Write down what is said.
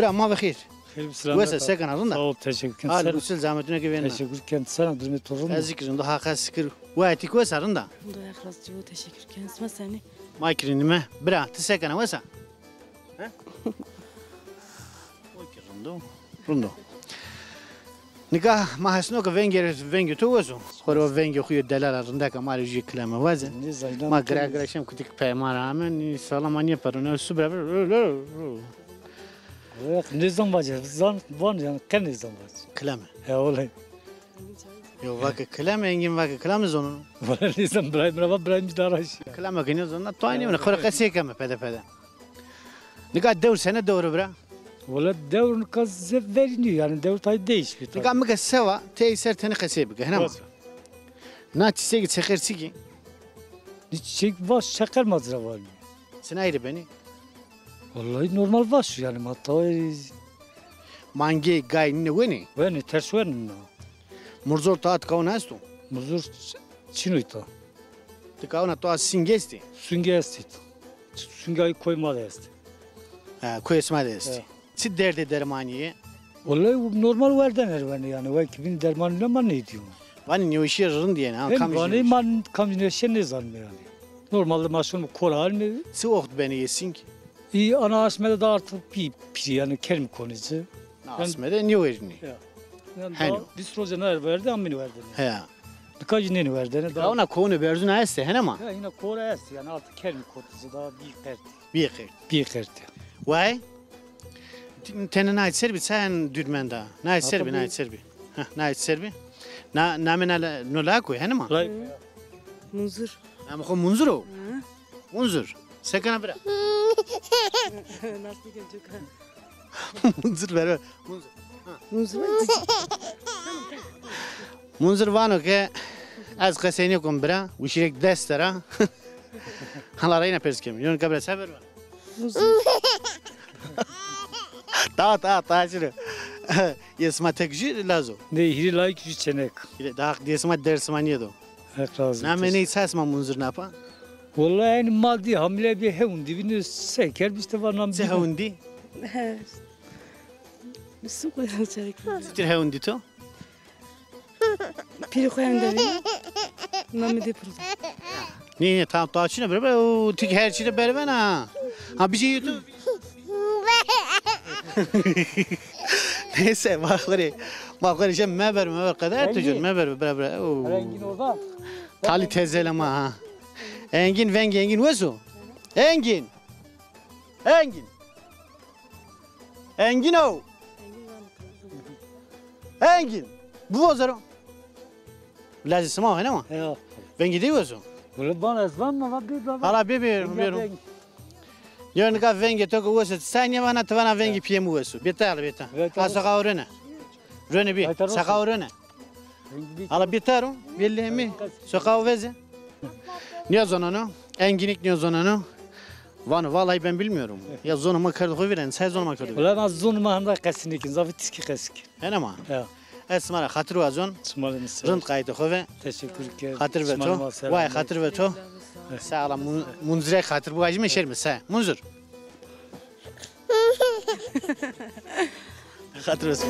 Bırak ma bakir. Hayır selam. Vese sekan arında. Sağ ol teşekkür Al ederim. güzel zahmetine güvenme. Teşekkür sana durmet olur mu? Ezikrin de haka sikir. Vaytik vese arında. Bunda yaklaşıcı bu teşekkür kendisine seni. Makirin nime? Bırak te sekana vese. He? Okey rundo. Nikah mahasno ka vengi to vesu. Khoro vengi xuyo delal arında ka mari ji klama vaze. Ne zaydan. Ma gra şem kutik peyma rağmen salamaniye parone su beraber. Ne zaman bacı? Zan van yani kan ne zaman bacı? Klama. He olay. Yo vaka klama engin vaka klama zonun. Bana ne zaman Brahim bir daha raş. Klama kini zonun toyni men khora qasi kama pede. Nikah devr sene devr bra. Valla devrun kaz veriniyor yani devr tay değişmiyor. Nikah mı seva teyser tane qasi bige hena. Na çise git sekersi ki. Çiçek var şeker mazra var. Sen ayrı beni. Vallahi normal var yani hatta Mangi gay ne weni. ben ters var mı? Murzor taat kauna astu. Muzur çinoyta. Te kauna to singesti. Sünge estit. Sünge koymalı est. Ha koyesma desti. Evet. Çi derde dermaniye. Vallahi normal verden erveni yani ve kimin dermanıyla man ne diyor. Vani ne işe rın diye ha Ben kam. vani man kamyonlaşen ne zanmıyor yani. Normalde maşın koral mı? Si oht beni yesin ki. İyi ana asmede de artık bir yani kerim konusu. Asmede ne verini. Yani Hani? daha bir sürü verdi amini verdi. He. Birkaç ne verdi. Daha Kauna konu berzun aste hena ma. ya yine kora est yani artık kerim konusu daha bir kert. Bir kere. Bir kert. Vay. Tene nait serbi sen dürmenda. Nait serbi tabii. nait serbi. Ha nait serbi. Na mena no la koy hena ma. Lay Muzur. Ama ko munzuro. Munzur. Sekana bırak. Nasıl gelecek ha? Munzur ver. Munzur. Muzur. Munzur vano ke az qaseni kom bra. Wishirek destara. Hala rayna perskem. Yon kabra saber var. Muzur. Ta şunu. Yesma tekji lazo. ne hiri layık bir çenek. Daha yesma dersmaniye do. Hep razı. Na meni sasma munzur napa. Vallahi yani maddi hamile bir hevun dibini seker işte var nam. Se haundi. Bir su koyalım çelikle. Tir haundi to. Piri koyalım da bir. Nami de pırdı. Ne tam taçına beraber o tik her şeyle beraber ha. Ha bir şey yutu. Neyse bakları şey meber kadar tutuyor meber beraber. Rengin orada. Tali tezelema ha. Engin vengi engin vesu. Engin. Engin o. Engin. Bu ozaro. Lazım sma hena ma. Ya. Vengi değil vesu. Böyle bana ezban mı var bir baba. Hala bebeğim. Yarın ka vengi toku vesu. Sen yavana tavana vengi piyemu vesu. Beter. Ha saka orene. Rene bir. Saka orene. Hala beter o. Belli mi? Saka veze. Ne zonano? Enginlik ne zonano? Vallahi ben bilmiyorum. Ya zonuma kardı koyuveren. Sen zonuma kardı. Ulan az zonuma handa kasinikin. Zafı tiski kasik. Hena ma. Ya. Esmara hatır vazon. Smalını Rınt kaydı koyve. teşekkür ederim. Hatır ve to. Vay hatır ve to. Sağlam munzire hatır bu acıma şer mi? Sa. Munzur. Hatır ve to.